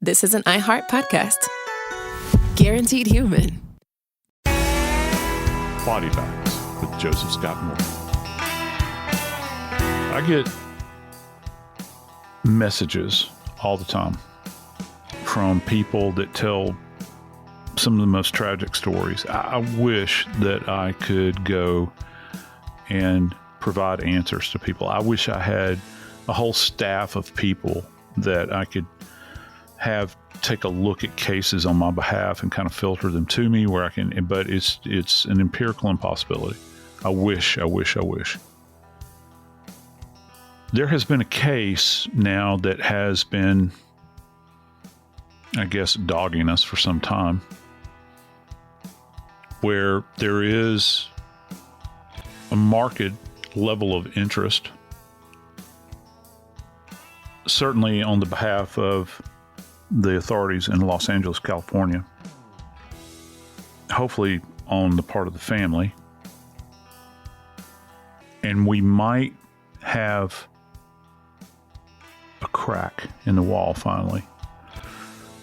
this is an iHeart podcast. Guaranteed human. Body Bags with Joseph Scott Moore. I get messages all the time from people that tell some of the most tragic stories. I wish that I could go and provide answers to people. I wish I had a whole staff of people that I could have take a look at cases on my behalf and kind of filter them to me where I can, but it's an empirical impossibility. I wish. There has been a case now that has been, I guess, dogging us for some time, where there is a marked level of interest, certainly on the behalf of the authorities in Los Angeles, California, hopefully on the part of the family. And we might have a crack in the wall finally.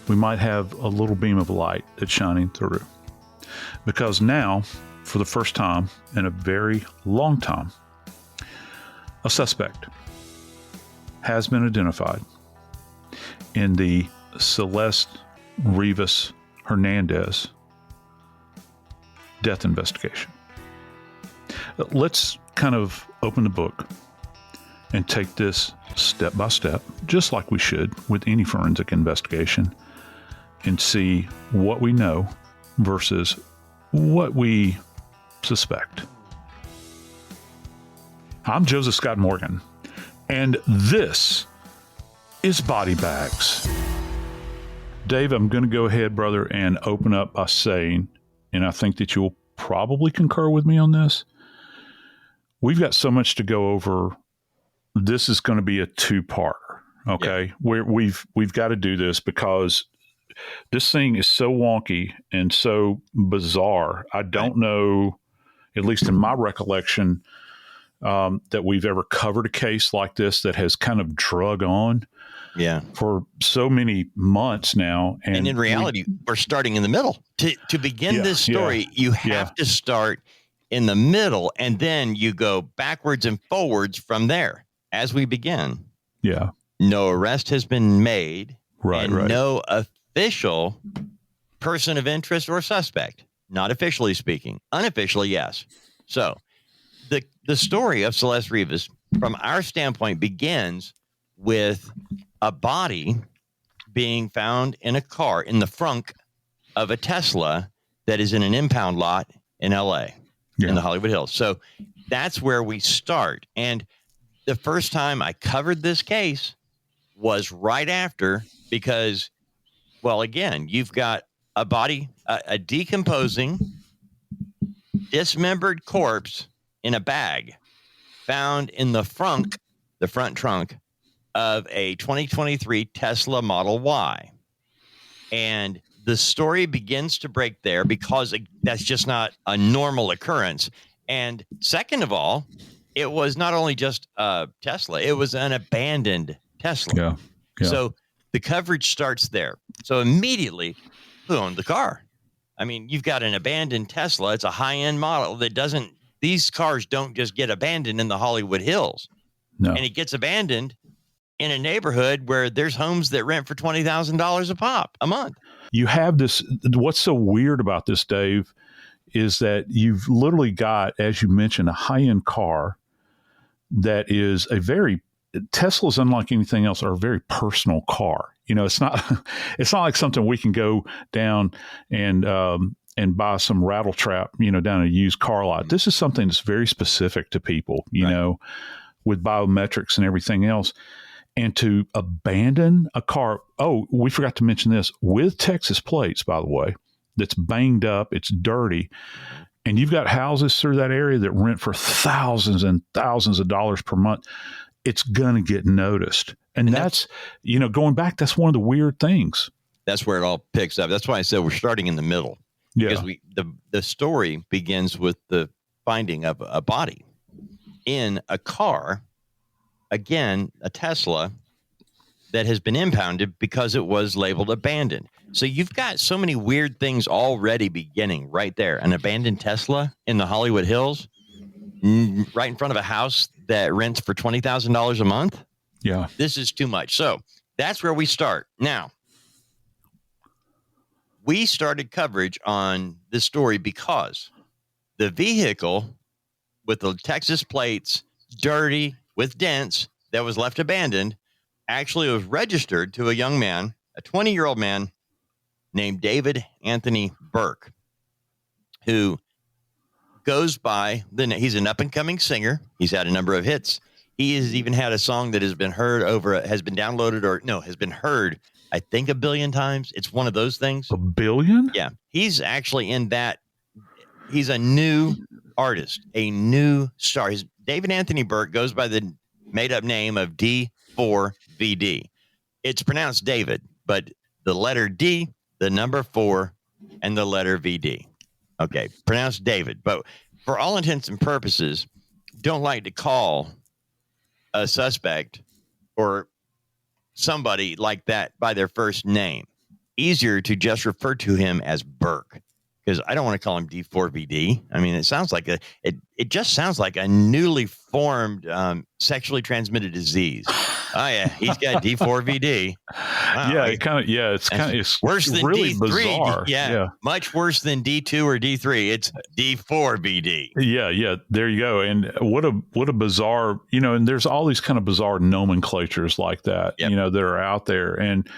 We might have a little beam of light that's shining through. Because now, for the first time in a very long time, a suspect has been identified in the Celeste Rivas Hernandez death investigation. Let's kind of open the book and take this step by step, just like we should with any forensic investigation, and see what we know versus what we suspect. I'm Joseph Scott Morgan, and this is Body Bags. Dave, I'm going to go ahead, brother, and open up by saying, and I think that you'll probably concur with me on this, we've got so much to go over. This is going to be a two-parter, okay? Yeah. We've got to do this because this thing is so wonky and so bizarre. I don't know, at least in my recollection, that we've ever covered a case like this that has kind of drug on for so many months now. And in reality, we're starting in the middle. To begin this story, you have to start in the middle, and then you go backwards and forwards from there. As we begin, no arrest has been made, no official person of interest or suspect, not officially speaking. Unofficially, yes. So the story of Celeste Rivas, from our standpoint, begins with a body being found in a car in the frunk of a Tesla that is in an impound lot in LA, in the Hollywood Hills. So that's where we start. And the first time I covered this case was right after, because, well, again, you've got a body, a decomposing, dismembered corpse in a bag found in the front trunk of a 2023 Tesla Model Y. And the story begins to break there because that's just not a normal occurrence. And second of all, it was not only just a Tesla, it was an abandoned Tesla. Yeah. So the coverage starts there. So immediately, who owned the car? I mean, you've got an abandoned Tesla. It's a high-end model these cars don't just get abandoned in the Hollywood Hills. No. And it gets abandoned in a neighborhood where there's homes that rent for $20,000 a month. You have this, what's so weird about this, Dave, is that you've literally got, as you mentioned, a high-end car that is Teslas, unlike anything else, are a very personal car. You know, it's not like something we can go down and buy some rattle trap, down a used car lot. This is something that's very specific to people, you know, with biometrics and everything else. And to abandon a car, we forgot to mention this, with Texas plates, by the way, that's banged up, it's dirty. And you've got houses through that area that rent for thousands and thousands of dollars per month. It's going to get noticed. And that's, going back, that's one of the weird things. That's where it all picks up. That's why I said we're starting in the middle. Yeah. Because the story begins with the finding of a body in a car, again, a Tesla that has been impounded because it was labeled abandoned. So you've got so many weird things already beginning right there. An abandoned Tesla in the Hollywood Hills, right in front of a house that rents for $20,000 a month. Yeah. This is too much. So that's where we start. Now, we started coverage on this story because the vehicle with the Texas plates, dirty, with dents, that was left abandoned, actually was registered to a young man, a 20-year-old man named David Anthony Burke, who goes by he's an up-and-coming singer. He's had a number of hits. He has even had a song that has been heard has been heard, I think, 1 billion times. It's one of those things. 1 billion? Yeah. He's actually in that. He's a new artist, a new star. David Anthony Burke goes by the made-up name of D4VD. It's pronounced David, but the letter D, the number 4, and the letter VD. Okay, pronounced David. But for all intents and purposes, don't like to call a suspect or somebody like that by their first name. Easier to just refer to him as Burke, because I don't want to call him D4VD. I mean, it sounds like it just sounds like a newly formed sexually transmitted disease. Oh yeah, he's got D4VD. Wow. Yeah, it's worse than really D3. bizarre. Yeah, much worse than D2 or D3. It's D4VD. Yeah, there you go. And what a bizarre, and there's all these kind of bizarre nomenclatures like that, that are out there. And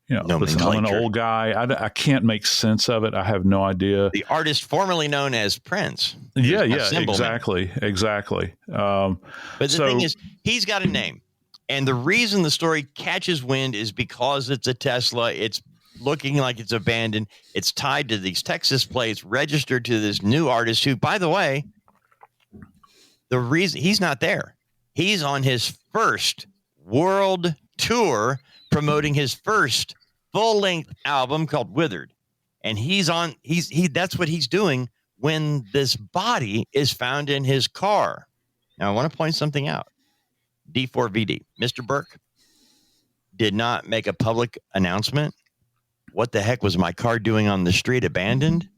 listen, I'm an old guy. I can't make sense of it. I have no idea. The artist formerly known as Prince. Yeah, exactly. But the thing is, he's got a name. And the reason the story catches wind is because it's a Tesla. It's looking like it's abandoned. It's tied to these Texas plates, registered to this new artist who, by the way, the reason he's not there. He's on his first world tour promoting his first full-length album called Withered. And that's what he's doing when this body is found in his car. Now, I want to point something out. D4VD, Mr. Burke did not make a public announcement. What the heck was my car doing on the street abandoned?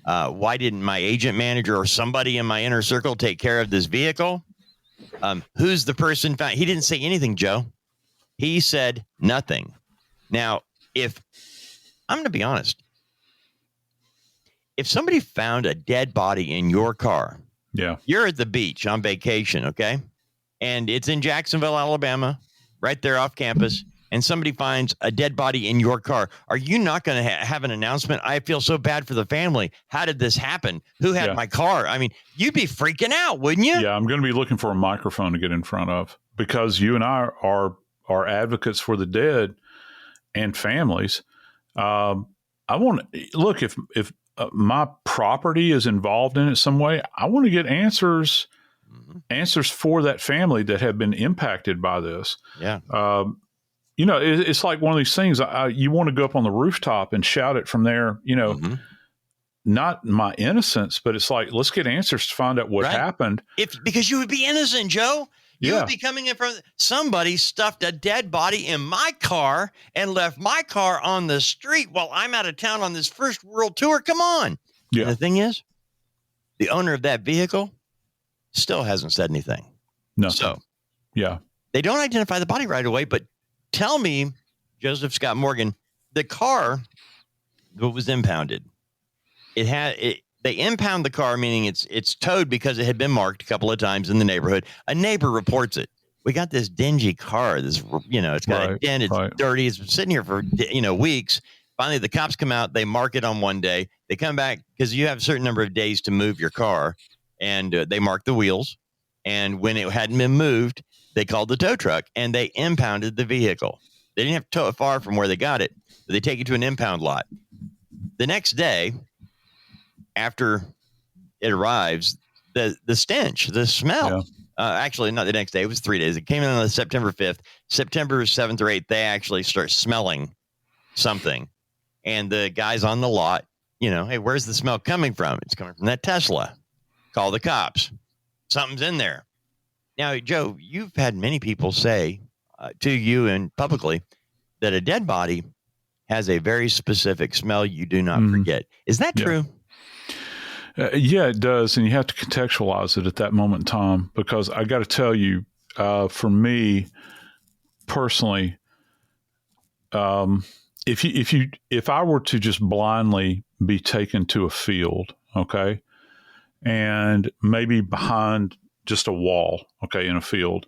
Why didn't my agent manager or somebody in my inner circle take care of this vehicle? Who's the person found? He didn't say anything, Joe. He said nothing. Now, if I'm going to be honest, if somebody found a dead body in your car, you're at the beach on vacation, okay? And it's in Jacksonville, Alabama, right there off campus, and somebody finds a dead body in your car. Are you not going to have an announcement? I feel so bad for the family. How did this happen? Who had my car? I mean, you'd be freaking out, wouldn't you? Yeah, I'm going to be looking for a microphone to get in front of, because you and I are advocates for the dead and families. I want to look, if my property is involved in it some way, I want to get answers for that family that have been impacted by this. Yeah. It's like one of these things. You want to go up on the rooftop and shout it from there, not my innocence, but it's like, let's get answers to find out what happened. Because you would be innocent, Joe. You would be coming in from somebody stuffed a dead body in my car and left my car on the street while I'm out of town on this first world tour. Come on. Yeah. And the thing is, the owner of that vehicle still hasn't said anything. No. So, they don't identify the body right away. But tell me, Joseph Scott Morgan, the car that was impounded, they impound the car, meaning it's towed because it had been marked a couple of times in the neighborhood. A neighbor reports it. We got this dingy car. This, it's got a dent. It's dirty. It's been sitting here for, weeks. Finally, the cops come out. They mark it on one day. They come back because you have a certain number of days to move your car. And they marked the wheels. And when it hadn't been moved, they called the tow truck and they impounded the vehicle. They didn't have to tow it far from where they got it, but they take it to an impound lot. The next day, after it arrives, the stench, the smell, actually not the next day, it was 3 days. It came in on September 5th. September 7th or 8th, they actually start smelling something. And the guys on the lot, hey, where's the smell coming from? It's coming from that Tesla. Call the cops. Something's in there. Now, Joe, you've had many people say to you and publicly that a dead body has a very specific smell you do not forget. Is that true? Yeah, it does. And you have to contextualize it at that moment in time, because I got to tell you, for me personally, if I were to just blindly be taken to a field, okay, and maybe behind just a wall, okay, in a field,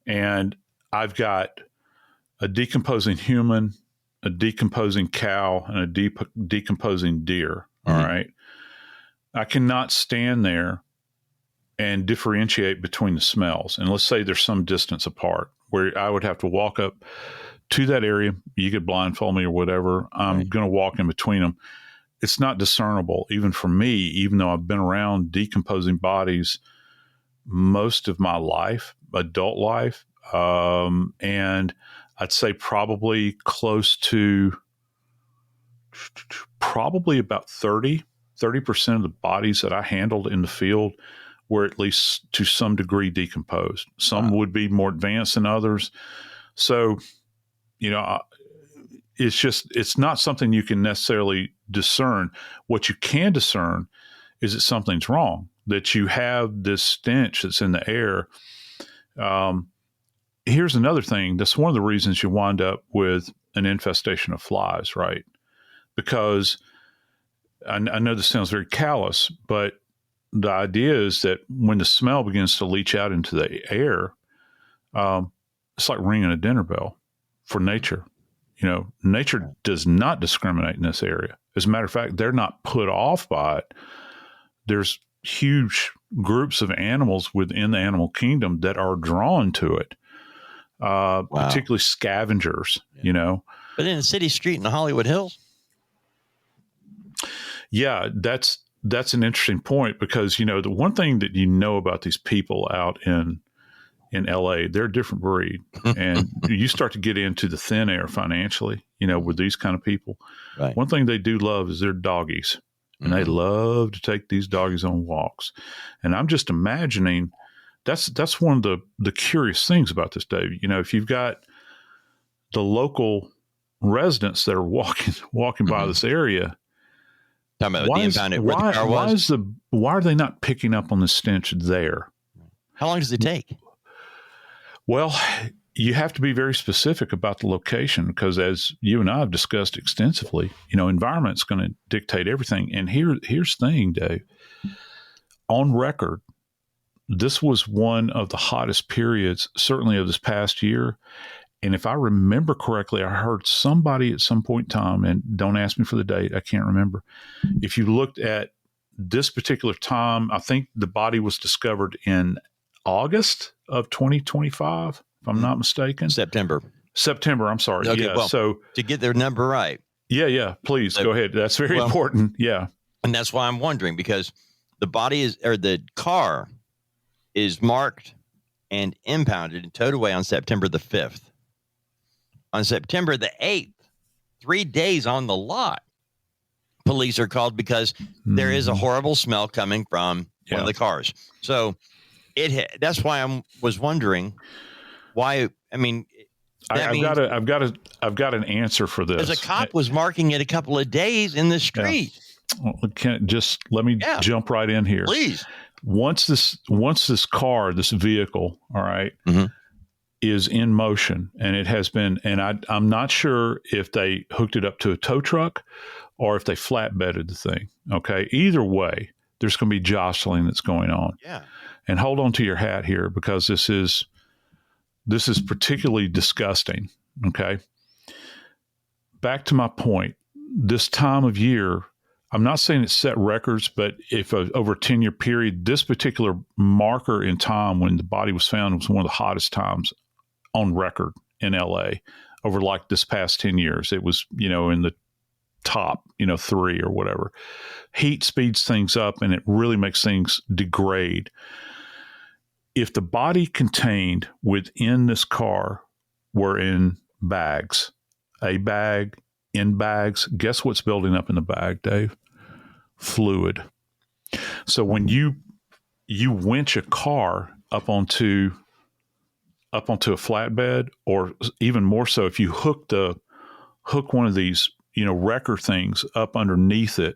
and I've got a decomposing human, a decomposing cow, and a decomposing deer, all right, I cannot stand there and differentiate between the smells. And let's say there's some distance apart where I would have to walk up to that area. You could blindfold me or whatever. I'm going to walk in between them. It's not discernible, even for me, even though I've been around decomposing bodies most of my life, adult life. And I'd say probably close to probably about 30% of the bodies that I handled in the field were at least to some degree decomposed. Some would be more advanced than others. So, it's not something you can necessarily discern. What you can discern is that something's wrong, that you have this stench that's in the air. Here's another thing. That's one of the reasons you wind up with an infestation of flies, right? Because I know this sounds very callous, but the idea is that when the smell begins to leach out into the air, it's like ringing a dinner bell for nature. Nature does not discriminate in this area. As a matter of fact, they're not put off by it. There's huge groups of animals within the animal kingdom that are drawn to it, particularly scavengers, But in a city street in the Hollywood Hills? Yeah, that's an interesting point, because, the one thing that about these people out in LA, they're a different breed. And you start to get into the thin air financially, with these kind of people. Right. One thing they do love is their doggies. And they love to take these doggies on walks. And I'm just imagining that's one of the curious things about this, Dave. If you've got the local residents that are walking by this area, talking about the impounded where the car was. Why are they not picking up on the stench there? How long does it take? Well, you have to be very specific about the location, because as you and I have discussed extensively, environment's going to dictate everything. And here's the thing, Dave. On record, this was one of the hottest periods, certainly of this past year. And if I remember correctly, I heard somebody at some point in time, and don't ask me for the date, I can't remember. If you looked at this particular time, I think the body was discovered in August of 2025, if I'm not mistaken. September, I'm sorry. Okay, yeah. So to get their number right. Yeah. Please go ahead. That's very important. Yeah. And that's why I'm wondering, because the car is marked and impounded and towed away on September the 5th. On September the 8th, 3 days on the lot, police are called because there is a horrible smell coming from one of the cars. So that's why I was wondering why. I mean, I've got an answer for this. Because a cop was marking it a couple of days in the street. Yeah. Well, let me jump right in here, please. Once this car, this vehicle, all right, is in motion, and it has been, and I'm not sure if they hooked it up to a tow truck or if they flatbedded the thing. Okay, either way, there's going to be jostling that's going on. Yeah, and hold on to your hat here, because this is particularly disgusting. Okay, back to my point. This time of year, I'm not saying it set records, but if over a 10-year period, this particular marker in time when the body was found was one of the hottest times on record in LA over like this past 10 years. It was, in the top, 3 or whatever. Heat speeds things up, and it really makes things degrade. If the body contained within this car were in bags, in bags, guess what's building up in the bag, Dave? Fluid. So when you winch a car up onto up onto a flatbed, or even more so, if you hook one of these, wrecker things up underneath it.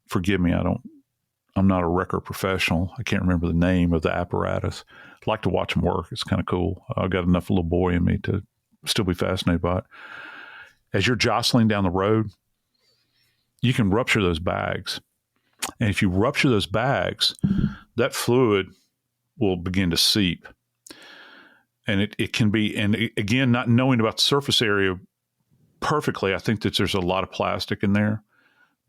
Forgive me, I'm not a wrecker professional. I can't remember the name of the apparatus. I'd like to watch them work. It's kind of cool. I've got enough little boy in me to still be fascinated by it. As you're jostling down the road, you can rupture those bags. And if you rupture those bags, that fluid will begin to seep. And it can be, and again, not knowing about the surface area perfectly, I think that there's a lot of plastic in there.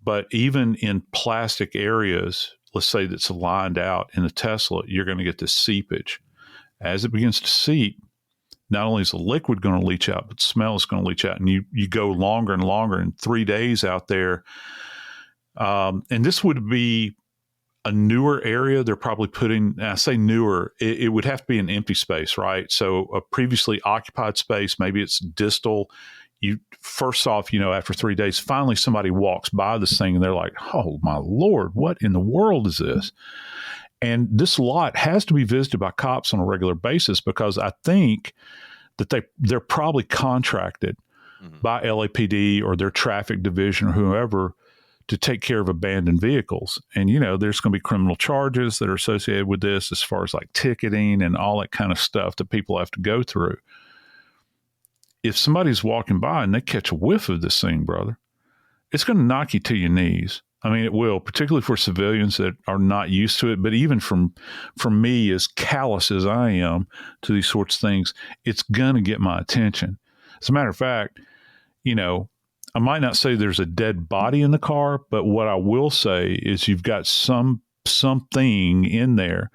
But even in plastic areas, let's say that's lined out in the Tesla, you're going to get this seepage. As it begins to seep, not only is the liquid going to leach out, but the smell is going to leach out. And you go longer and longer, in 3 days out there. And this would be a newer area. They're probably putting, I say newer, it would have to be an empty space, right? So a previously occupied space, maybe it's distal. You first off, after 3 days, finally somebody walks by this thing and they're like, oh my Lord, what in the world is this? And this lot has to be visited by cops on a regular basis, because I think that they're probably contracted by LAPD or their traffic division or whoever to take care of abandoned vehicles. And, there's going to be criminal charges that are associated with this, as far as like ticketing and all that kind of stuff that people have to go through. If somebody's walking by and they catch a whiff of this thing, brother, it's going to knock you to your knees. I mean, it will, particularly for civilians that are not used to it. But even from me, as callous as I am to these sorts of things, it's going to get my attention. As a matter of fact, I might not say there's a dead body in the car, but what I will say is you've got something in there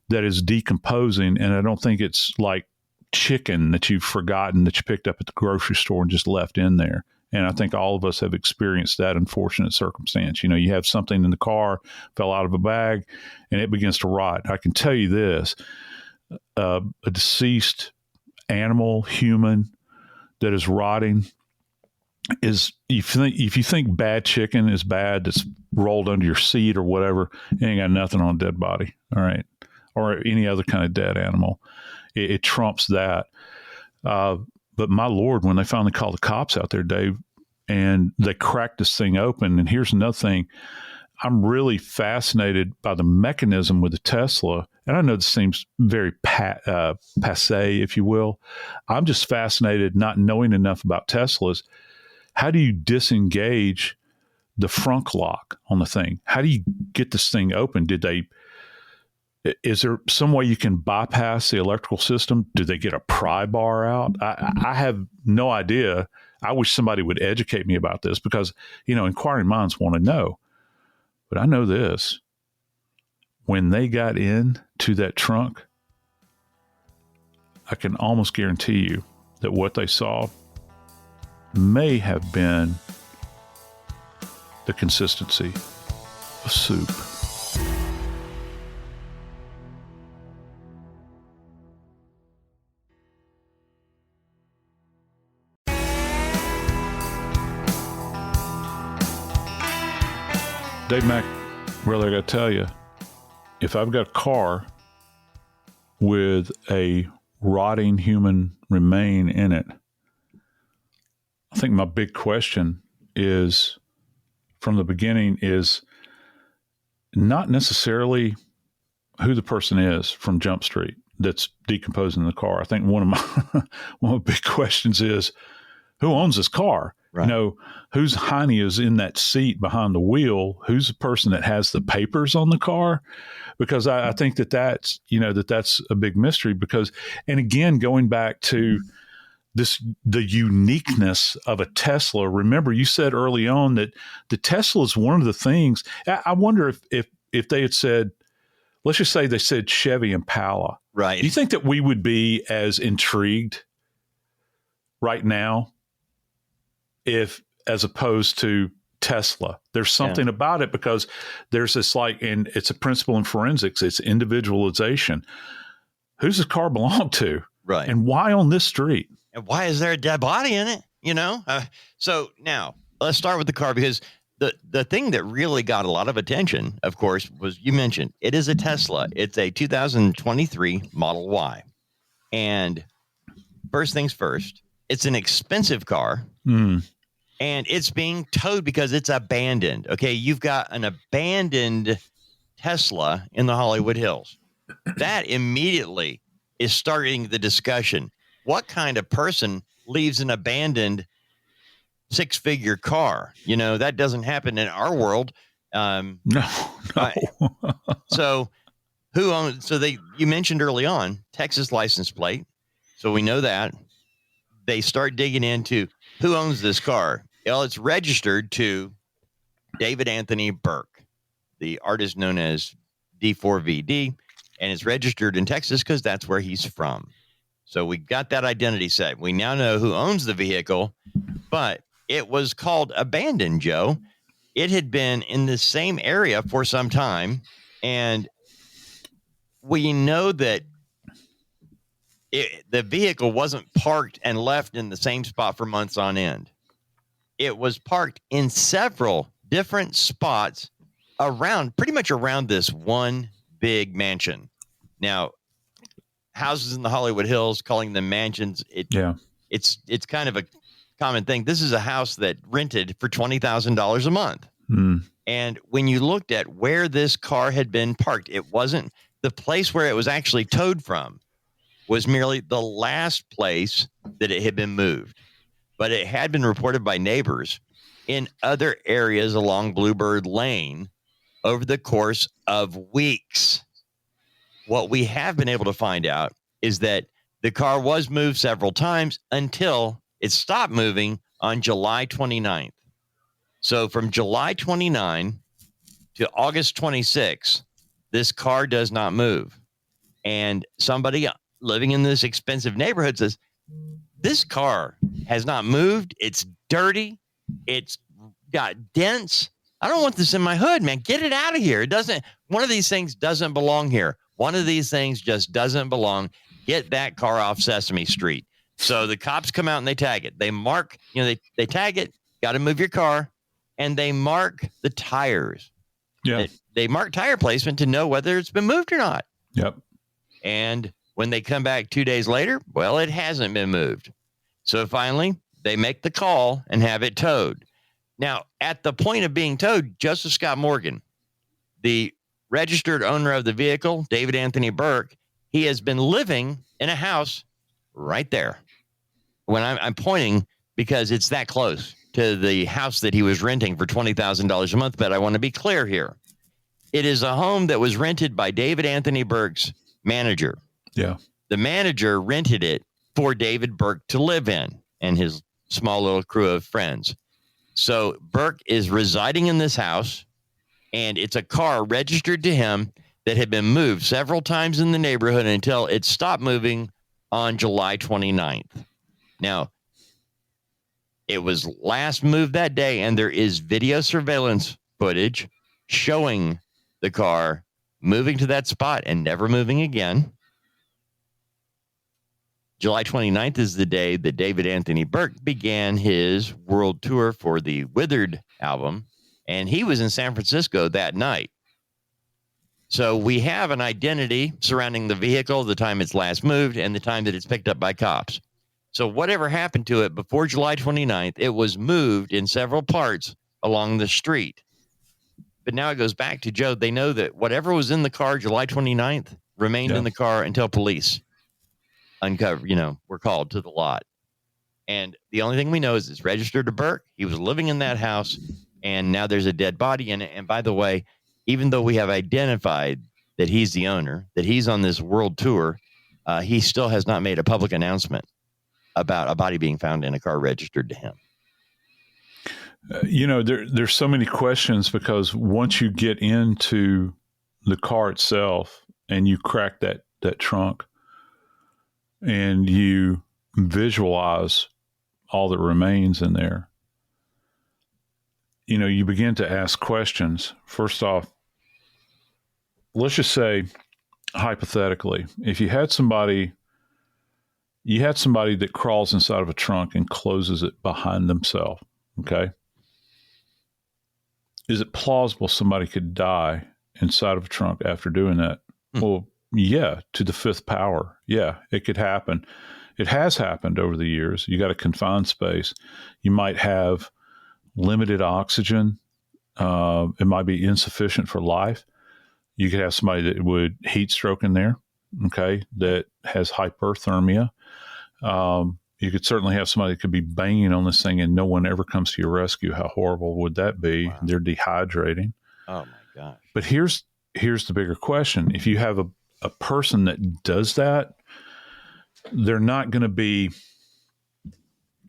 that is decomposing, and I don't think it's like chicken that you've forgotten that you picked up at the grocery store and just left in there. And I think all of us have experienced that unfortunate circumstance. You have something in the car, fell out of a bag, and it begins to rot. I can tell you this, a deceased animal, human, that is rotting is, if you think bad chicken is bad, that's rolled under your seat or whatever, it ain't got nothing on a dead body, all right? Or any other kind of dead animal. It trumps that. But my Lord, when they finally called the cops out there, Dave, and they cracked this thing open, and here's another thing. I'm really fascinated by the mechanism with the Tesla. And I know this seems very passe, if you will. I'm just fascinated, not knowing enough about Teslas. How do you disengage the frunk lock on the thing? How do you get this thing open? Is there some way you can bypass the electrical system? Do they get a pry bar out? I have no idea. I wish somebody would educate me about this, because, inquiring minds want to know. But I know this. When they got into that trunk, I can almost guarantee you that what they saw may have been the consistency of soup. Dave Mack, brother, I got to tell you, if I've got a car with a rotting human remain in it, I think my big question is, from the beginning, is not necessarily who the person is from Jump Street that's decomposing the car. I think one of my big questions is, who owns this car? Right. Whose hiney is in that seat behind the wheel? Who's the person that has the papers on the car? Because I think that's a big mystery. Because, and again, going back to the uniqueness of a Tesla. Remember, you said early on that the Tesla is one of the things. I wonder if they had said, let's just say they said Chevy Impala. Right. Do you think that we would be as intrigued right now as opposed to Tesla? There's something about it, because there's this and it's a principle in forensics. It's individualization. Who's this car belong to? Right. And why on this street? And why is there a dead body in it? So now let's start with the car, because the thing that really got a lot of attention, of course, was, you mentioned, it is a Tesla. It's a 2023 Model Y. And first things first, it's an expensive car. And it's being towed because it's abandoned. Okay, you've got an abandoned Tesla in the Hollywood Hills. That immediately is starting the discussion. What kind of person leaves an abandoned six-figure car? You know, that doesn't happen in our world. No. So who owns? So you mentioned early on Texas license plate. So we know that. They start digging into who owns this car. Well, it's registered to David Anthony Burke, the artist known as D4VD, and it's registered in Texas because that's where he's from. So we got that identity set. We now know who owns the vehicle, but it was called abandoned, Joe. It had been in the same area for some time, and we know that the vehicle wasn't parked and left in the same spot for months on end. It was parked in several different spots pretty much around this one big mansion. Now, houses in the Hollywood Hills, calling them mansions, it's kind of a common thing. This is a house that rented for $20,000 a month. And when you looked at where this car had been parked, it wasn't the place where it was actually towed from. Was merely the last place that it had been moved. But it had been reported by neighbors in other areas along Bluebird Lane over the course of weeks. What we have been able to find out is that the car was moved several times until it stopped moving on July 29th. So from July 29 to August 26, this car does not move. And somebody living in this expensive neighborhood says, this car has not moved. It's dirty. It's got dents. I don't want this in my hood, man. Get it out of here. One of these things doesn't belong here. One of these things just doesn't belong. Get that car off Sesame Street. So the cops come out and they tag it. They mark, they tag it, got to move your car, and they mark the tires. Yeah. They mark tire placement to know whether it's been moved or not. Yep. And when they come back 2 days later, well, it hasn't been moved. So finally, they make the call and have it towed. Now, at the point of being towed, Joseph Scott Morgan, the registered owner of the vehicle, David Anthony Burke, he has been living in a house right there. When I'm pointing because it's that close to the house that he was renting for $20,000 a month. But I want to be clear here. It is a home that was rented by David Anthony Burke's manager. Yeah. The manager rented it for David Burke to live in and his small little crew of friends. So Burke is residing in this house, and it's a car registered to him that had been moved several times in the neighborhood until it stopped moving on July 29th. Now, it was last moved that day, and there is video surveillance footage showing the car moving to that spot and never moving again. July 29th is the day that David Anthony Burke began his world tour for the Withered album, and he was in San Francisco that night. So we have an identity surrounding the vehicle, the time it's last moved, and the time that it's picked up by cops. So whatever happened to it before July 29th, it was moved in several parts along the street. But now it goes back to Joe. They know that whatever was in the car July 29th remained in the car until police were called to the lot. And the only thing we know is it's registered to Burke. He was living in that house, and now there's a dead body in it. And by the way, even though we have identified that he's the owner, that he's on this world tour, he still has not made a public announcement about a body being found in a car registered to him. There's so many questions because once you get into the car itself and you crack that trunk and you visualize all that remains in there, you begin to ask questions. First off, let's just say, hypothetically, if you had somebody that crawls inside of a trunk and closes it behind themselves, okay? Is it plausible somebody could die inside of a trunk after doing that? Well, Yeah, to the fifth power. Yeah, it could happen. It has happened over the years. You got a confined space. You might have limited oxygen. It might be insufficient for life. You could have somebody that would heat stroke in there, okay, that has hyperthermia. You could certainly have somebody that could be banging on this thing and no one ever comes to your rescue. How horrible would that be? Wow. They're dehydrating. Oh, my gosh. But here's the bigger question. If you have a person that does that, they're not going to be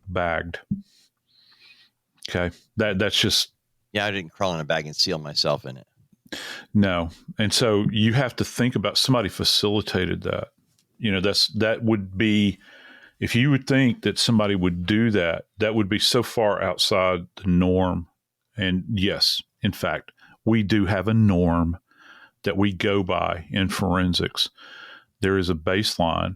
bagged. Okay. That's just. Yeah, I didn't crawl in a bag and seal myself in it. No. And so you have to think about somebody facilitated that. That would be, if you would think that somebody would do that, that would be so far outside the norm. And yes, in fact, we do have a norm that we go by in forensics. There is a baseline,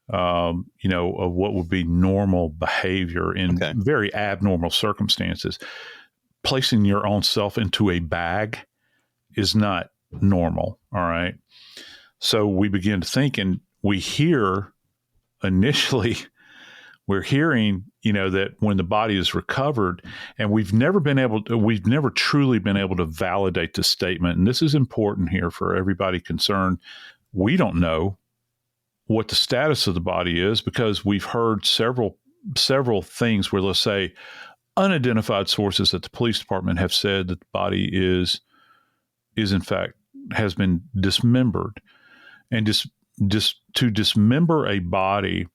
of what would be normal behavior in very abnormal circumstances. Placing your own self into a bag is not normal. All right. So we begin to think, and we hear initially, we're hearing, that when the body is recovered, and we've never truly been able to validate the statement. And this is important here for everybody concerned. We don't know what the status of the body is because we've heard several things where, let's say, unidentified sources at the police department have said that the body is in fact has been dismembered. And just to dismember a body,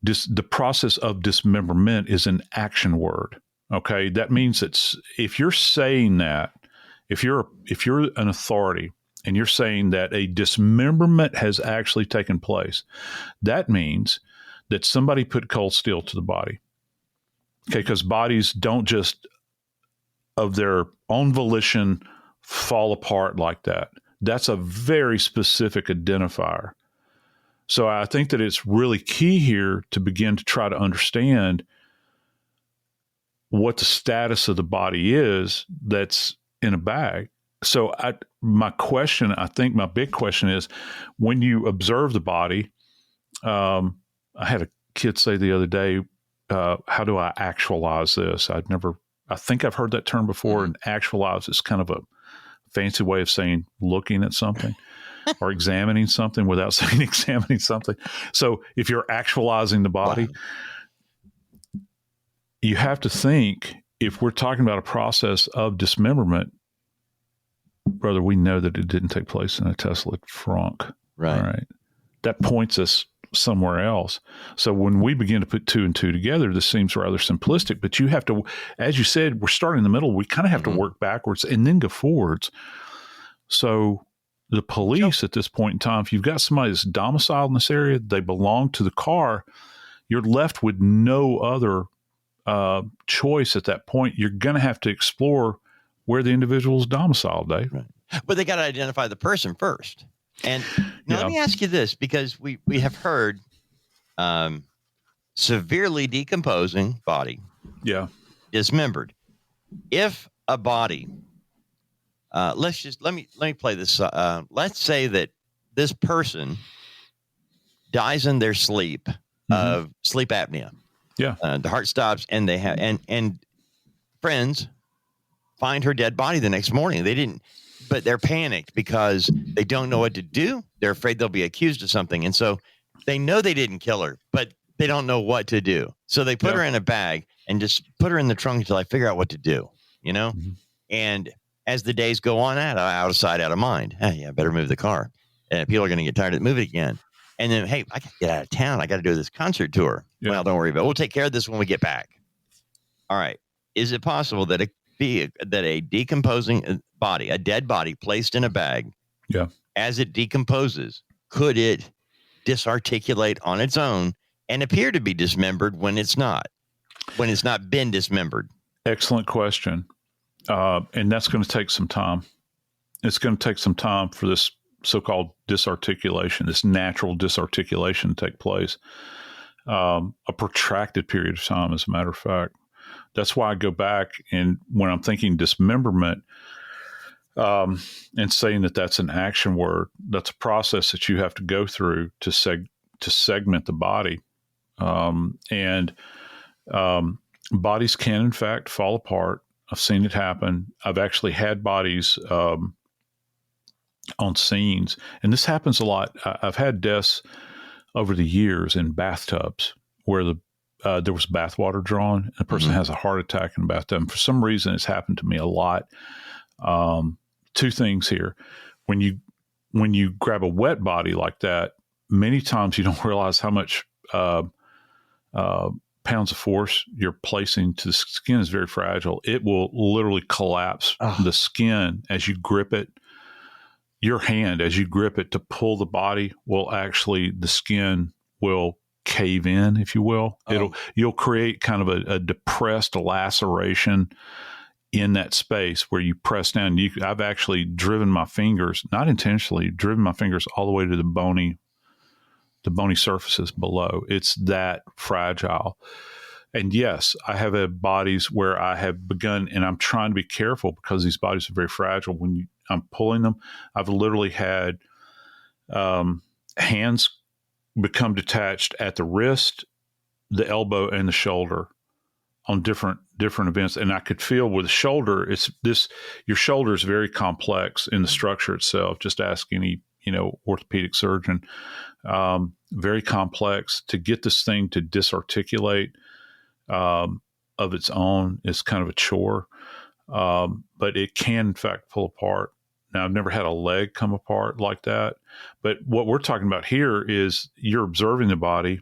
the process of dismemberment is an action word. Okay. That means that if you're saying that, if you're an authority and you're saying that a dismemberment has actually taken place, that means that somebody put cold steel to the body. Okay. Because bodies don't just of their own volition fall apart like that. That's a very specific identifier. So I think that it's really key here to begin to try to understand what the status of the body is that's in a bag. So my big question is, when you observe the body, I had a kid say the other day, how do I actualize this? I think I've heard that term before, and actualize is kind of a fancy way of saying looking at something or examining something without saying examining something. So if you're actualizing the body, you have to think, if we're talking about a process of dismemberment, brother, we know that it didn't take place in a Tesla frunk. Right. All right. That points us somewhere else. So when we begin to put two and two together, this seems rather simplistic, but you have to, as you said, we're starting in the middle. We kind of have to work backwards and then go forwards. So the police at this point in time, if you've got somebody that's domiciled in this area, they belong to the car, you're left with no other choice at that point. You're going to have to explore where the individual is domiciled, Dave. Right. But they got to identify the person first. And now let me ask you this, because we have heard severely decomposing body, dismembered. If a body, let me play this. Let's say that this person dies in their sleep of sleep apnea. Yeah, the heart stops, and they have and friends find her dead body the next morning. But they're panicked because they don't know what to do. They're afraid they'll be accused of something. And so they know they didn't kill her, but they don't know what to do. So they put her in a bag and just put her in the trunk until I figure out what to do, And as the days go on, out of sight, out of mind. Hey, I better move the car. And people are going to get tired of moving again. And then, hey, I got to get out of town. I got to do this concert tour. Yeah. Well, don't worry about it. We'll take care of this when we get back. All right. Is it possible that a decomposing body, a dead body placed in a bag, as it decomposes, could it disarticulate on its own and appear to be dismembered when it's not been dismembered? Excellent question. And that's going to take some time. It's going to take some time for this so-called disarticulation, this natural disarticulation to take place. A protracted period of time, as a matter of fact. That's why I go back, and when I'm thinking dismemberment, and saying that that's an action word. That's a process that you have to go through to segment the body. Bodies can, in fact, fall apart. I've seen it happen. I've actually had bodies on scenes, and this happens a lot. I've had deaths over the years in bathtubs where there was bath water drawn, and a person has a heart attack in the bathtub. And for some reason, it's happened to me a lot. Two things here. When you grab a wet body like that, many times you don't realize how much pounds of force you're placing to the skin is very fragile. It will literally collapse the skin as you grip it. Your hand, as you grip it to pull the body, the skin will cave in, if you will. You'll create kind of a depressed laceration in that space where you press down. I've actually driven my fingers, not intentionally, all the way to the bony surfaces below. It's that fragile. And yes, I have had bodies where I have begun, and I'm trying to be careful because these bodies are very fragile. When I'm pulling them, I've literally had hands become detached at the wrist, the elbow, and the shoulder on different events. And I could feel with the shoulder, your shoulder is very complex in the structure itself. Just ask any, orthopedic surgeon. Very complex. To get this thing to disarticulate of its own is kind of a chore. But it can, in fact, pull apart. Now, I've never had a leg come apart like that. But what we're talking about here is you're observing the body,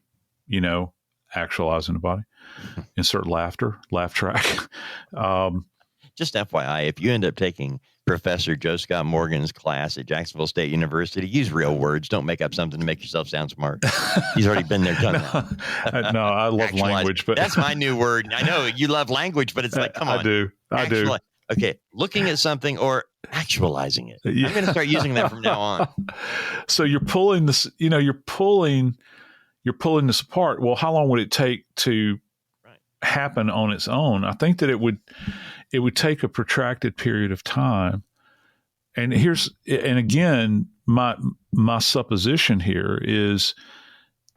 actualizing the body. Insert laugh track. Just FYI, if you end up taking Professor Joe Scott Morgan's class at Jacksonville State University, use real words. Don't make up something to make yourself sound smart. He's already been there, done that. No, I love language, but that's my new word. I know you love language, but it's like, come on. I do. Okay, looking at something or actualizing it. Yeah. I'm going to start using that from now on. So you're pulling this, you're pulling this apart. Well, how long would it take to happen on its own? I think that it would take a protracted period of time. And again, my supposition here is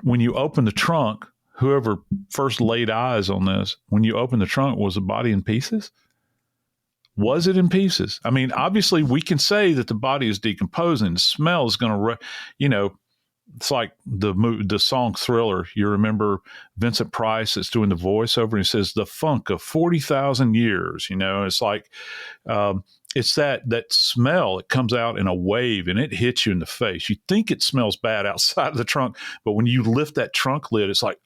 when you open the trunk, whoever first laid eyes on this, when you open the trunk, was the body in pieces? Was it in pieces? I mean, obviously we can say that the body is decomposing. The smell is going to, it's like the song Thriller. You remember Vincent Price that's doing the voiceover, and he says, the funk of 40,000 years, it's like, it's that smell. It comes out in a wave and it hits you in the face. You think it smells bad outside of the trunk, but when you lift that trunk lid, it's like,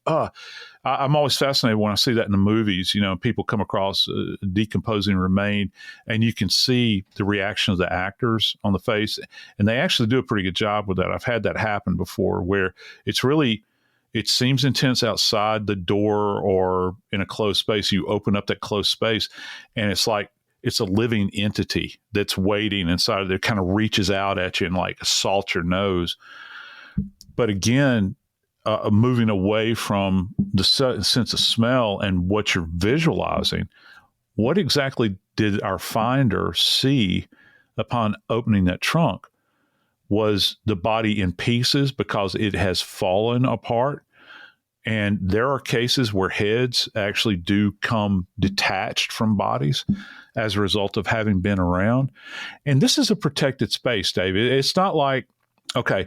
I'm always fascinated when I see that in the movies. People come across a decomposing remain, and you can see the reaction of the actors on the face, and they actually do a pretty good job with that. I've had that happen before, where it seems intense outside the door or in a closed space. You open up that closed space, and it's like it's a living entity that's waiting inside of there, kind of reaches out at you and like assaults your nose. But again, moving away from the sense of smell and what you're visualizing, what exactly did our finder see upon opening that trunk? Was the body in pieces because it has fallen apart? And there are cases where heads actually do come detached from bodies as a result of having been around. And this is a protected space, David. It's not like, okay,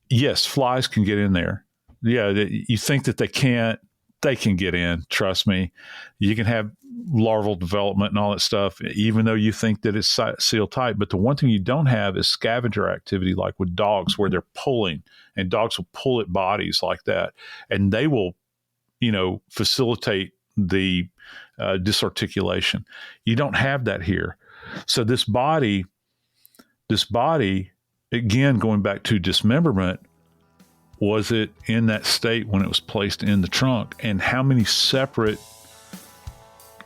yes, flies can get in there. Yeah, you think that they can't, they can get in. Trust me. You can have larval development and all that stuff, even though you think that it's sealed tight. But the one thing you don't have is scavenger activity, like with dogs, where they're pulling, and dogs will pull at bodies like that, and they will, facilitate the disarticulation. You don't have that here. So this body, again, going back to dismemberment, was it in that state when it was placed in the trunk? And how many separate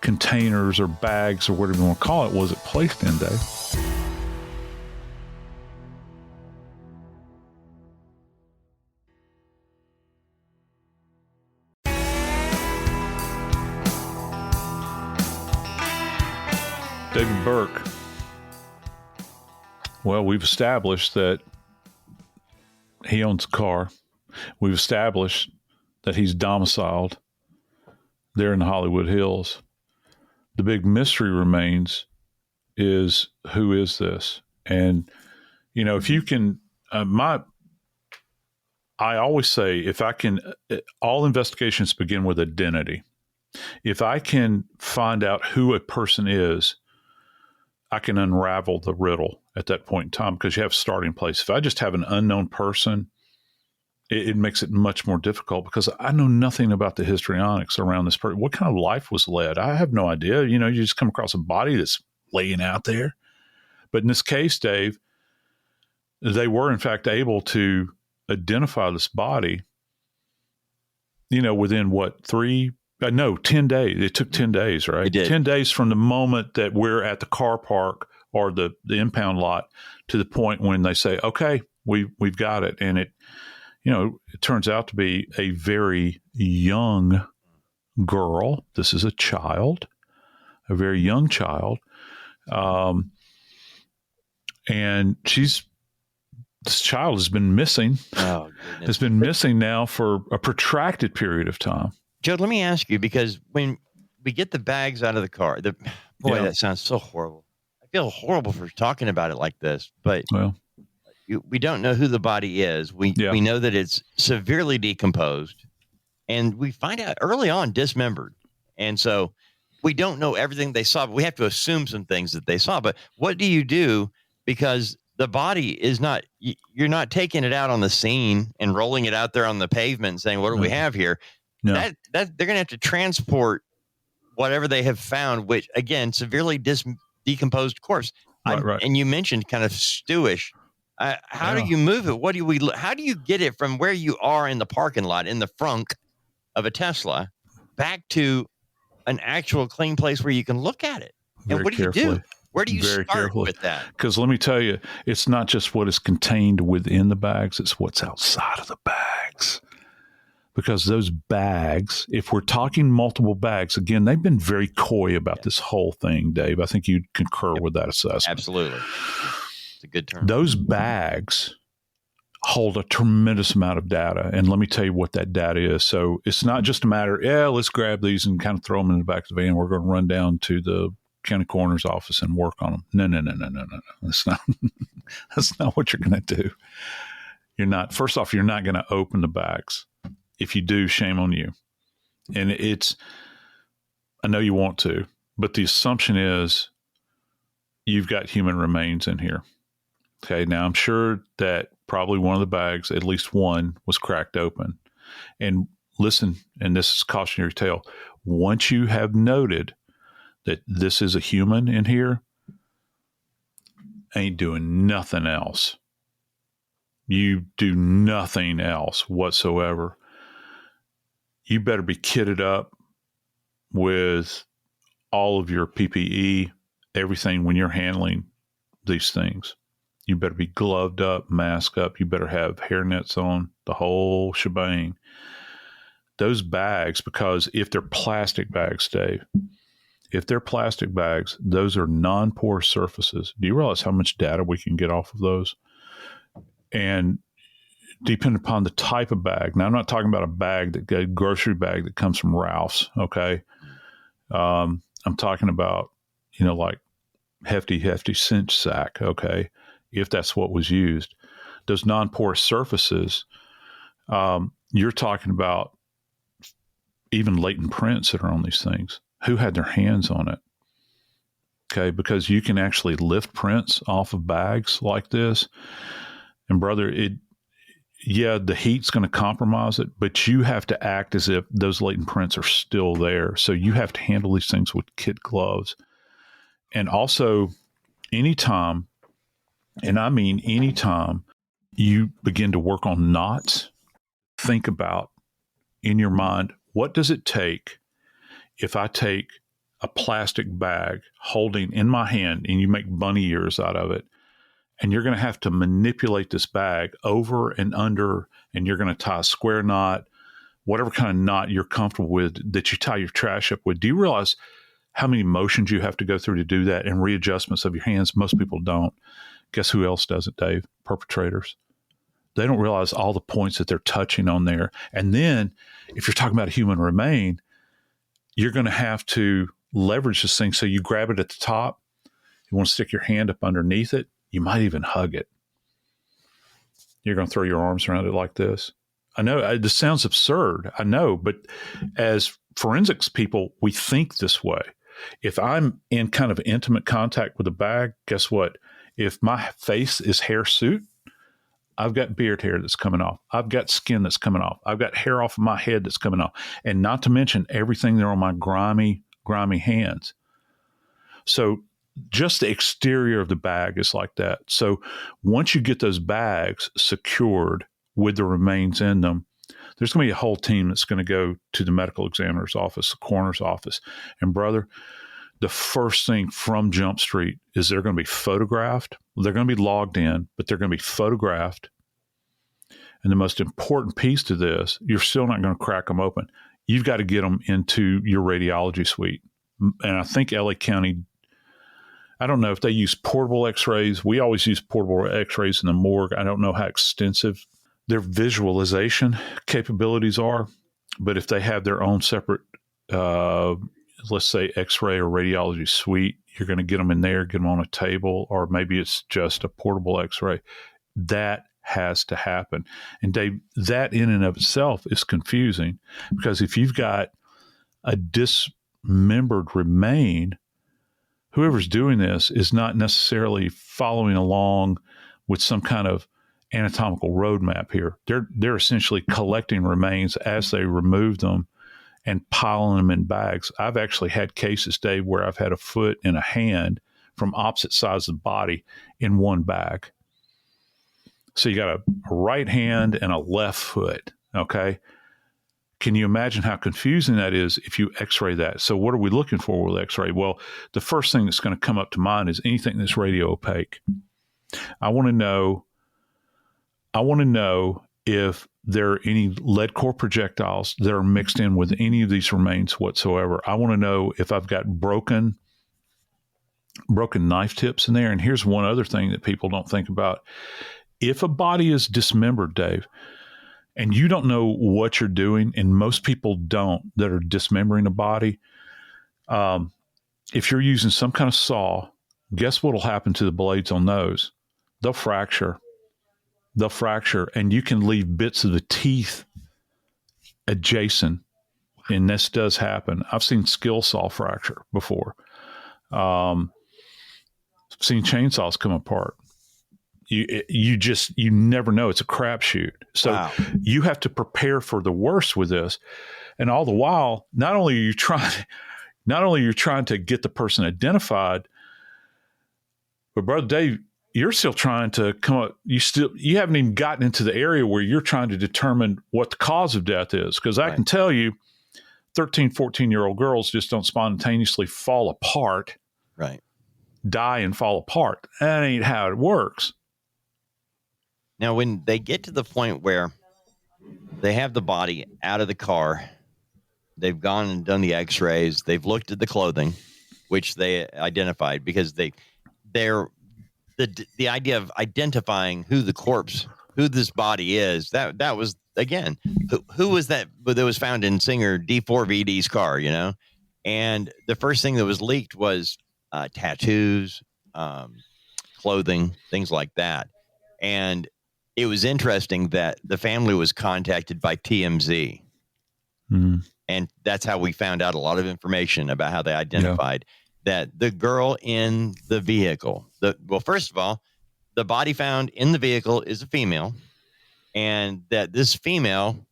containers or bags or whatever you want to call it was it placed in, Dave? David Burke, Well, we've established that he owns a car. We've established that he's domiciled there in the Hollywood Hills. The big mystery remains is, who is this? And, you know, if you can, I always say, if I can, all investigations begin with identity. If I can find out who a person is, I can unravel the riddle at that point in time, because you have a starting place. If I just have an unknown person, it makes it much more difficult, because I know nothing about the histrionics around this person. What kind of life was led? I have no idea. You know, you just come across a body that's laying out there. But in this case, Dave, they were in fact able to identify this body, you know, within 10 days. It took 10 days, right? It did. 10 days from the moment that we're at the car park or the impound lot to the point when they say, okay, we've got it. And it, you know, it turns out to be a very young girl. This is a child, a very young child. And this child has been missing. Oh, goodness. Has been missing now for a protracted period of time. Joe, let me ask you, because when we get the bags out of the car, that sounds so horrible. I feel horrible for talking about it like this, but we don't know who the body is. We know that it's severely decomposed, and we find out early on dismembered. And so we don't know everything they saw, but we have to assume some things that they saw. But what do you do? Because the body is not, you're not taking it out on the scene and rolling it out there on the pavement and saying, what do we have here? No. That they're going to have to transport whatever they have found, which again, severely decomposed corpse. Right. And you mentioned kind of stewish. How do you move it? How do you get it from where you are in the parking lot in the frunk of a Tesla back to an actual clean place where you can look at it? And Very what do carefully. you do? Where do you start with that? Because let me tell you, it's not just what is contained within the bags, it's what's outside of the bags. Because those bags, if we're talking multiple bags, again, they've been very coy about this whole thing, Dave. I think you'd concur with that assessment. Absolutely. It's a good term. Those bags hold a tremendous amount of data. And let me tell you what that data is. So it's not just a matter, let's grab these and kind of throw them in the back of the van. We're going to run down to the county coroner's office and work on them. No. That's not what you're going to do. First off, you're not going to open the bags. If you do, shame on you. And I know you want to, but the assumption is you've got human remains in here. Okay. Now I'm sure that probably one of the bags, at least one, was cracked open. And listen, and this is cautionary tale. Once you have noted that this is a human in here, ain't doing nothing else. You do nothing else whatsoever. You better be kitted up with all of your PPE, everything when you're handling these things. You better be gloved up, masked up. You better have hairnets on, the whole shebang. Those bags, because if they're plastic bags, Dave, those are non-porous surfaces. Do you realize how much data we can get off of those? And depending upon the type of bag. Now, I'm not talking about a grocery bag that comes from Ralph's, okay? I'm talking about, like hefty cinch sack, okay, if that's what was used. Those non-porous surfaces, you're talking about even latent prints that are on these things. Who had their hands on it? Okay, because you can actually lift prints off of bags like this. And brother, the heat's going to compromise it, but you have to act as if those latent prints are still there. So you have to handle these things with kid gloves. And also, anytime, and I mean anytime, you begin to work on knots, think about in your mind, what does it take if I take a plastic bag holding in my hand and you make bunny ears out of it, and you're going to have to manipulate this bag over and under, and you're going to tie a square knot, whatever kind of knot you're comfortable with that you tie your trash up with. Do you realize how many motions you have to go through to do that and readjustments of your hands? Most people don't. Guess who else does it, Dave? Perpetrators. They don't realize all the points that they're touching on there. And then if you're talking about a human remain, you're going to have to leverage this thing. So you grab it at the top. You want to stick your hand up underneath it. You might even hug it. You're going to throw your arms around it like this. I know this sounds absurd. I know, but as forensics people, we think this way. If I'm in kind of intimate contact with a bag, guess what? If my face is hirsute, I've got beard hair that's coming off. I've got skin that's coming off. I've got hair off of my head that's coming off. And not to mention everything there on my grimy hands. So just the exterior of the bag is like that. So once you get those bags secured with the remains in them, there's going to be a whole team that's going to go to the medical examiner's office, the coroner's office. And brother, the first thing from Jump Street is they're going to be photographed. They're going to be logged in, but they're going to be photographed. And the most important piece to this, you're still not going to crack them open. You've got to get them into your radiology suite. And I think LA County, I don't know if they use portable x-rays. We always use portable x-rays in the morgue. I don't know how extensive their visualization capabilities are, but if they have their own separate, let's say x-ray or radiology suite, you're going to get them in there, get them on a table, or maybe it's just a portable x-ray. That has to happen. And Dave, that in and of itself is confusing, because if you've got a dismembered remain, whoever's doing this is not necessarily following along with some kind of anatomical roadmap here. They're essentially collecting remains as they remove them and piling them in bags. I've actually had cases, Dave, where I've had a foot and a hand from opposite sides of the body in one bag. So you got a right hand and a left foot, okay? Can you imagine how confusing that is if you x-ray that? So what are we looking for with x-ray? Well, the first thing that's going to come up to mind is anything that's radio opaque. I want to know if there are any lead core projectiles that are mixed in with any of these remains whatsoever. I want to know if I've got broken knife tips in there. And here's one other thing that people don't think about. If a body is dismembered, Dave, and you don't know what you're doing, and most people don't that are dismembering a body, if you're using some kind of saw, guess what will happen to the blades on those? They'll fracture, and you can leave bits of the teeth adjacent, and this does happen. I've seen skill saw fracture before. I've seen chainsaws come apart. You never know. It's a crapshoot. So wow. You have to prepare for the worst with this. And all the while, not only are you trying to get the person identified, but brother Dave, you're still trying to come up. You haven't even gotten into the area where you're trying to determine what the cause of death is. Because I can tell you, 13, 14-year-old girls just don't spontaneously fall apart, right? Die and fall apart. That ain't how it works. Now, when they get to the point where they have the body out of the car, they've gone and done the x-rays, they've looked at the clothing, which they identified, because the idea of identifying who this body is, that was, again, who was that was found in singer D4VD's car, you know? And the first thing that was leaked was tattoos, clothing, things like that. And it was interesting that the family was contacted by TMZ. Mm-hmm. And that's how we found out a lot of information about how they identified that the girl in the vehicle. First of all, the body found in the vehicle is a female, and that this female,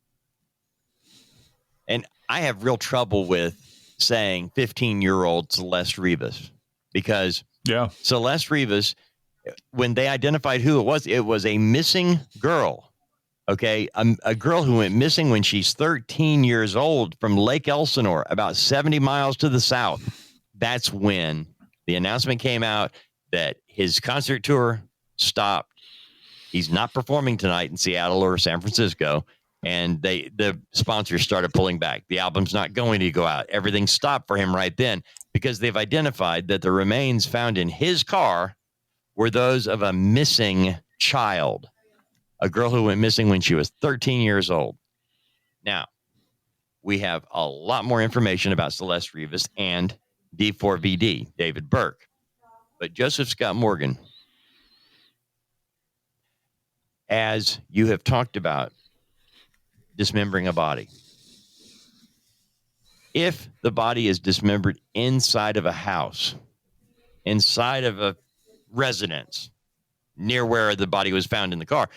and I have real trouble with saying 15-year-old Celeste Rivas, because Celeste Rivas, when they identified who it was a missing girl. Okay. A girl who went missing when she's 13 years old from Lake Elsinore, about 70 miles to the south. That's when the announcement came out that his concert tour stopped. He's not performing tonight in Seattle or San Francisco. And the sponsors started pulling back. The album's not going to go out. Everything stopped for him right then, because they've identified that the remains found in his car were those of a missing child, a girl who went missing when she was 13 years old. Now, we have a lot more information about Celeste Rivas and D4VD, David Burke. But Joseph Scott Morgan, as you have talked about dismembering a body, if the body is dismembered inside of a house, inside of a residence, near where the body was found in the car,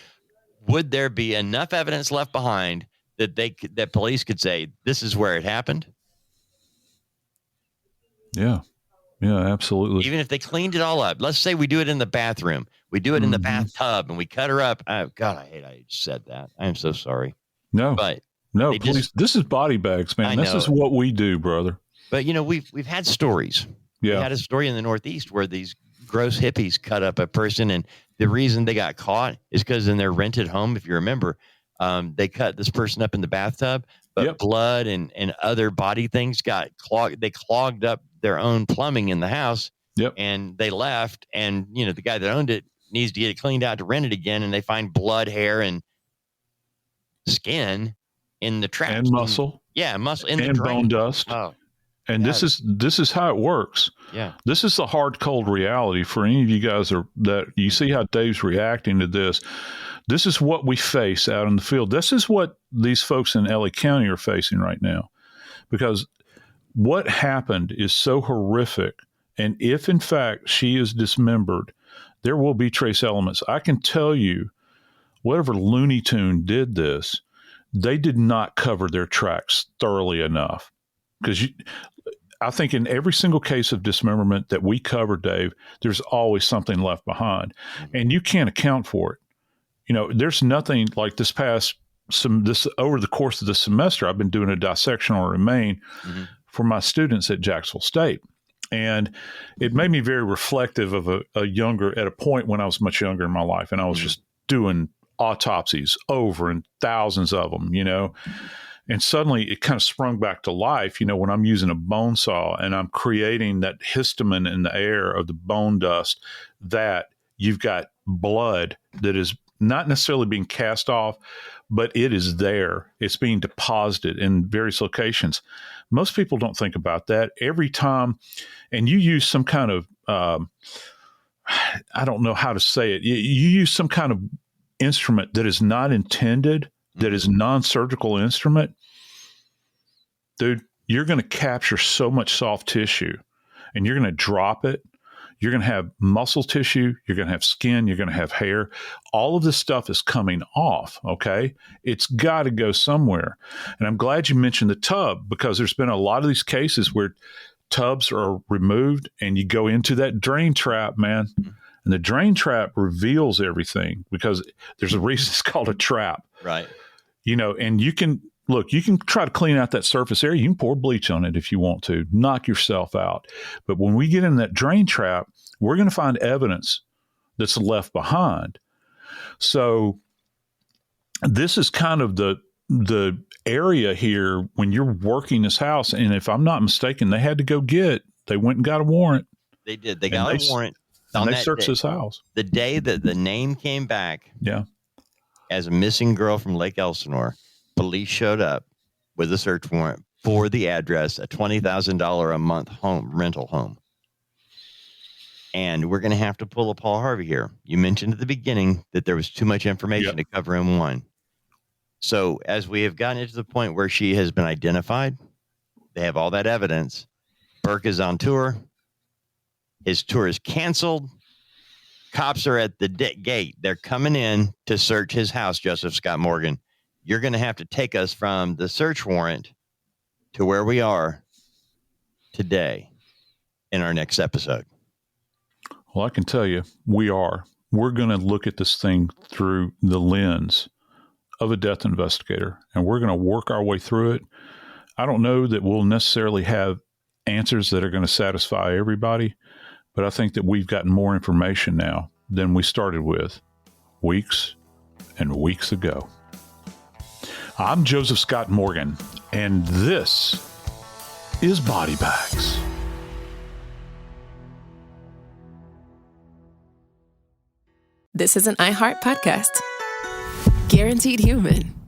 would there be enough evidence left behind that police could say this is where it happened? Yeah, absolutely. Even if they cleaned it all up, let's say we do it in the bathroom, we do it in the bathtub, and we cut her up. Oh, God, I said that. I am so sorry. No, please. This is body bags, man. This is what we do, brother. But we've had stories. Yeah, we had a story in the Northeast where these gross hippies cut up a person, and the reason they got caught is because in their rented home, if you remember, they cut this person up in the bathtub, but blood and other body things got clogged. They clogged up their own plumbing in the house, and they left. And the guy that owned it needs to get it cleaned out to rent it again, and they find blood, hair, and skin in the traps and muscle, muscle in and the drain. Bone dust. Oh. And this is how it works. Yeah. This is the hard, cold reality for any of you guys that you see how Dave's reacting to this. This is what we face out in the field. This is what these folks in LA County are facing right now, because what happened is so horrific. And if in fact she is dismembered, there will be trace elements. I can tell you, whatever Looney Tune did this, they did not cover their tracks thoroughly enough. Because I think in every single case of dismemberment that we cover, Dave, there's always something left behind, and you can't account for it. There's nothing like this over the course of the semester, I've been doing a dissectional remain for my students at Jacksonville State. And it made me very reflective of at a point when I was much younger in my life, and I was just doing autopsies over and thousands of them, And suddenly it kind of sprung back to life, when I'm using a bone saw and I'm creating that histamine in the air of the bone dust, that you've got blood that is not necessarily being cast off, but it is there. It's being deposited in various locations. Most people don't think about that. Every time, and you use some kind of, I don't know how to say it, you use some kind of instrument that is not intended, that is non-surgical instrument, dude, you're going to capture so much soft tissue, and you're going to drop it. You're going to have muscle tissue. You're going to have skin. You're going to have hair. All of this stuff is coming off, okay? It's got to go somewhere. And I'm glad you mentioned the tub, because there's been a lot of these cases where tubs are removed and you go into that drain trap, man. And the drain trap reveals everything, because there's a reason it's called a trap. Right. And you can try to clean out that surface area. You can pour bleach on it if you want to, knock yourself out. But when we get in that drain trap, we're going to find evidence that's left behind. So this is kind of the area here when you're working this house. And if I'm not mistaken, they went and got a warrant. They did. They got a warrant. And they searched this house. The day that the name came back as a missing girl from Lake Elsinore, police showed up with a search warrant for the address, a $20,000 a month rental home. And we're going to have to pull a Paul Harvey here. You mentioned at the beginning that there was too much information to cover in one. So as we have gotten to the point where she has been identified, they have all that evidence. Burke is on tour. His tour is canceled. Cops are at the gate. They're coming in to search his house, Joseph Scott Morgan. You're going to have to take us from the search warrant to where we are today in our next episode. Well, I can tell you, we're going to look at this thing through the lens of a death investigator, and we're going to work our way through it. I don't know that we'll necessarily have answers that are going to satisfy everybody, but I think that we've gotten more information now than we started with weeks and weeks ago. I'm Joseph Scott Morgan, and this is Body Bags. This is an iHeart podcast. Guaranteed Human.